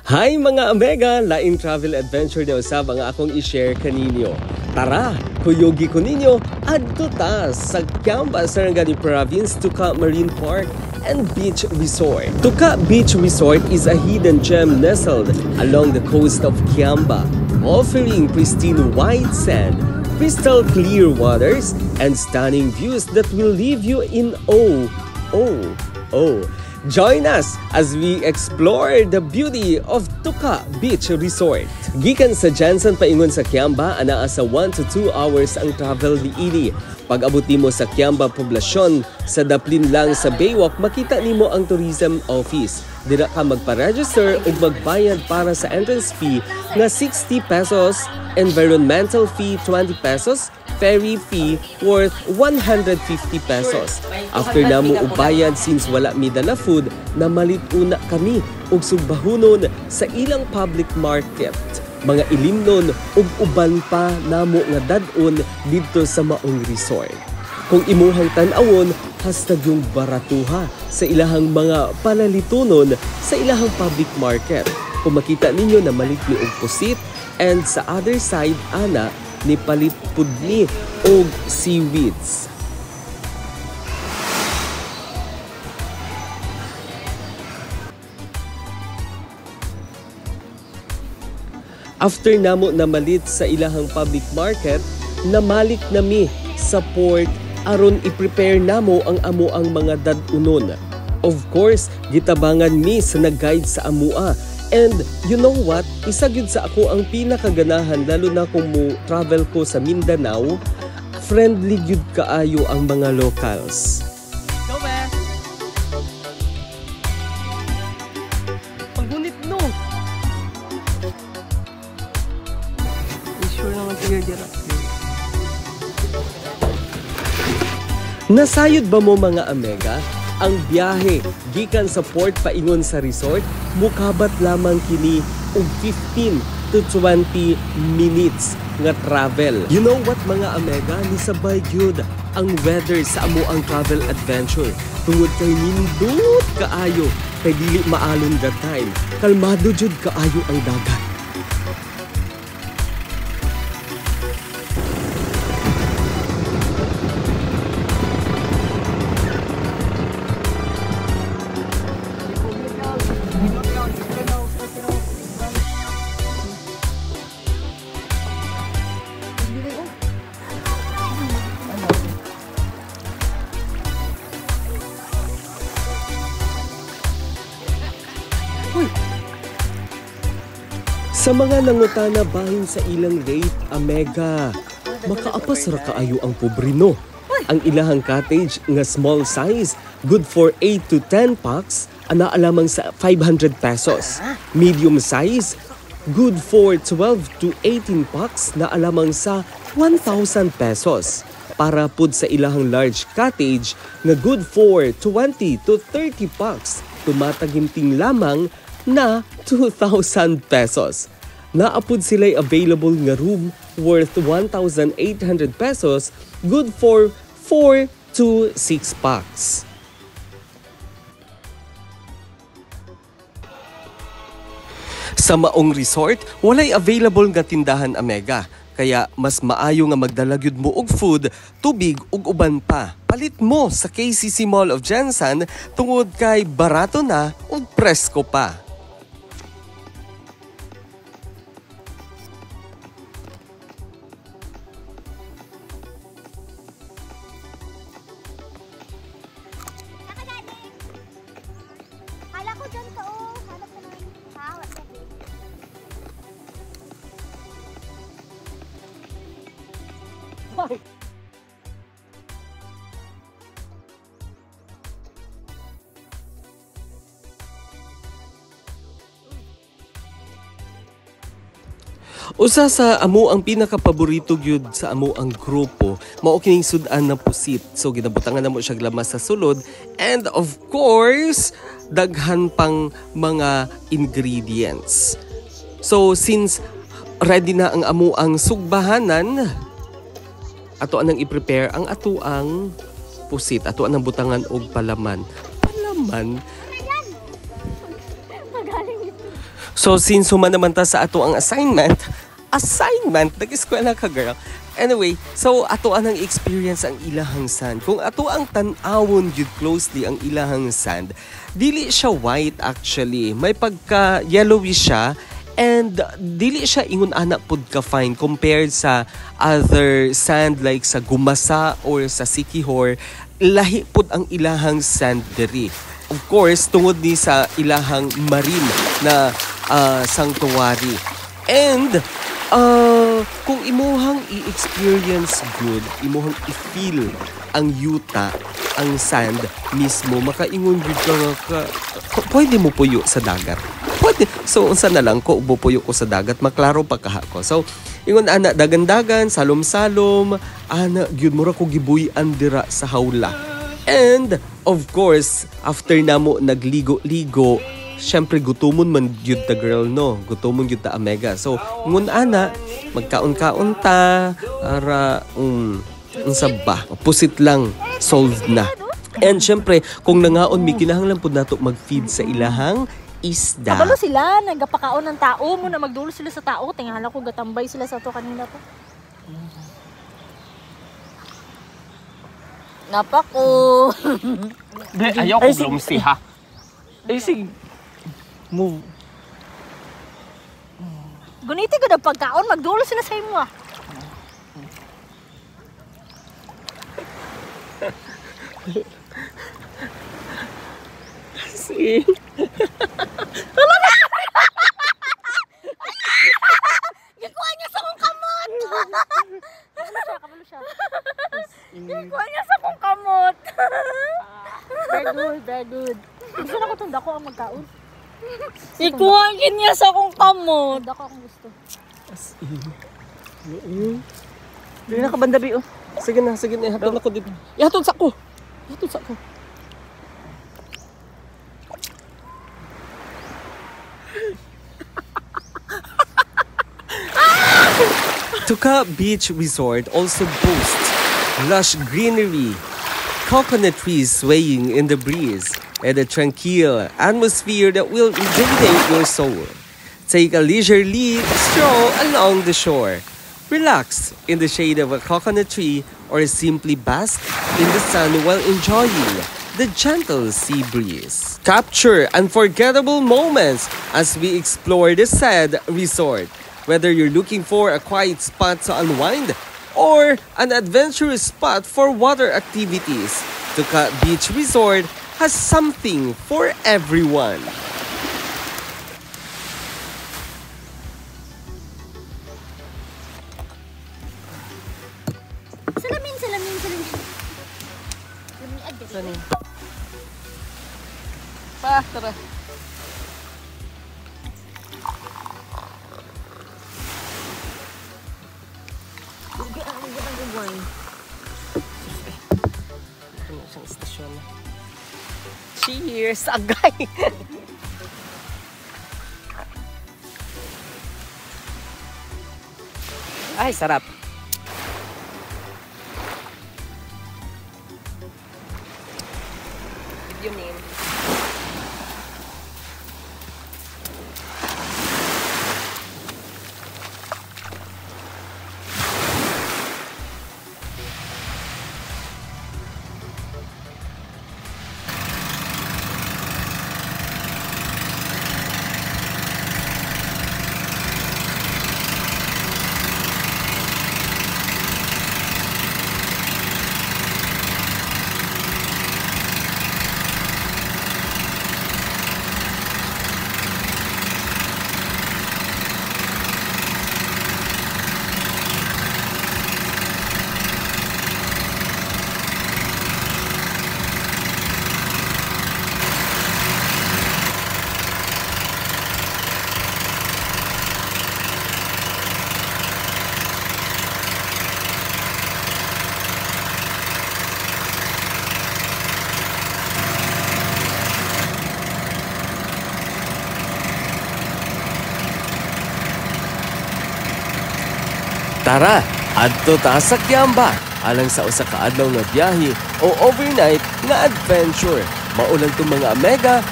Hi mga Amega! Laing travel adventure na usab ang akong i-share kaninyo. Tara, kuyogi ko ninyo adto ta sa Kiamba, Sarangani Province, Tuka Marine Park and Beach Resort. Tuka Beach Resort is a hidden gem nestled along the coast of Kiamba, offering pristine white sand, crystal clear waters, and stunning views that will leave you in awe. Join us as we explore the beauty of Tuka Beach Resort. Gikan sa Jansan paingon sa Kiamba, anaa sa 1 to 2 hours ang travel niini. Pag abot nimo sa Kiamba poblasyon, sa daplin lang sa Baywalk, makita nimo ang tourism office. Dira ka magpa-register ug magbayad para sa entrance fee nga 60 pesos, environmental fee 20 pesos, ferry fee worth 150 pesos. After namo ubayad, since wala mi dala food, namalit una kami og sugbahonon sa ilang public market. Mga ilimnon ug uban pa namo nga dad-on didto sa maong resort. Kung imuhang tan-awon, hastag yung baratuha sa ilahang mga palalitunon sa ilahang public market. Kung makita ninyo na malit ni og pusit, and sa other side ana ni palit pud ni og seaweeds. After namo namalit sa ilahang public market, namalik nami sa port aron i-prepare namo ang amo ang mga dad-unon. Of course, gitabangan mi sa nag-guide sa amua. And you know what? Isa gyud sa ako ang pinakaganahan, lalo na kung mo travel ko sa Mindanao, friendly gyud kaayo ang mga locals. Go ba? Paggunit no. Sure naman tigil. Nasayod ba mo mga Amega? Ang biyahe gikan sa port paingon sa resort mukabat lamang kini og 15 to 20 minutes nga travel. You know what mga Amega, nisabay gyud ang weather sa amo ang travel adventure. Tungod kay nindot kaayo, kay dili maalon that time. Kalmado jud kaayo ang dagat. Sa mga nangutana bahin sa ilang rate, Amega, makaapas ra kaayo ang pobrino. Ang ilahang cottage nga small size, good for 8 to 10 packs, ana alamang sa 500 pesos. Medium size, good for 12 to 18 packs, na alamang sa 1,000 pesos. Para pud sa ilahang large cottage nga good for 20 to 30 packs, tumataginting lamang na 2,000 pesos. Naapod sila'y available nga room worth 1,800 pesos, good for 4 to 6 packs. Sa maong resort, walay available nga tindahan Amega, kaya mas maayo nga magdala gyud mo og food, tubig ug uban pa. Palit mo sa KCC Mall of Jansan tungod kay barato na ug presko pa. Usa sa amo ang pinakapaborito gyud sa amo ang grupo, mao kining sudan na pusit. So ginabutangan namo siya glamas sa sulod, and of course, daghan pang mga ingredients. So since ready na ang amo ang sugbahanan, ato anang i-prepare ang atuang pusit, ato anang butangan og palaman. So since human naman ta sa ato ang assignment, nag-eskwela ka girl. Anyway, so ato anang experience ang ilahang sand. Kung ato ang tan-awon yun closely ang ilahang sand, dili siya white actually. May pagka yellowish siya. And dili siya ingon anak pud ka fine compared sa other sand like sa Gumasa or sa Siquijor. Lahi pud ang ilahang sand diri. Of course, tungod ni sa ilahang marine na sanctuary. And kung imuhang i-experience good, imuhang i-feel ang yuta, ang sand mismo, makaingon gud ka pwede mo puyo sa dagat. Pwede. So, unsa na lang ko, bupuyo ko sa dagat, maklaro pagkaha ko. So, ingon ana, dagan-dagan, salom-salom, ana, gyud mura ko gibuy-an dira sa hawla. And, of course, after namo nagligo-ligo, syempre gutumon man gyud ta girl, no? Gutumon gyud ta Amega. So, ingon ana, magkaon-kaon ta, ara, unsa ba? Pusit lang, solved na. And syempre, kung nangaon, may kinahanglan po nato mag-feed sa ilahang isda. Kabalo sila, nagapakaon ng tao mo na magdulo sila sa tao. Tingala ko gatambay sila sa to kanina pa. Napako. Ayaw ko glumsi ha. Ay sige. Move. Guniti ko na pagkaon, magdulo sila sa imo ah. See? Gikuha niya sa kong kamot! Kabalo siya. Gikuha niya sa kong kamot! Very good. Gusto na ko itong dako ang magkaon. Gikuha niya sa kong kamot! Dako akong gusto. Dili na ka bandabi oh. Sige na. Ihatod ako dito. Ihatod sa ko. Tuka Beach Resort also boasts lush greenery, coconut trees swaying in the breeze, and a tranquil atmosphere that will rejuvenate your soul. Take a leisurely stroll along the shore. Relax in the shade of a coconut tree or simply bask in the sun while enjoying the gentle sea breeze. Capture unforgettable moments as we explore the Sad Resort. Whether you're looking for a quiet spot to unwind or an adventurous spot for water activities, Tuka Beach Resort has something for everyone. Salamin. Saan pa, tara. Isang istasyon na. Cheers, agay! Ay, sarap. Give your name. Tara, adto ta sa Kiamba alang sa usa ka adlaw nga biyahe o overnight nga adventure. Maulan tong mga Amega.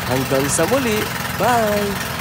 Hanggang sa muli. Bye!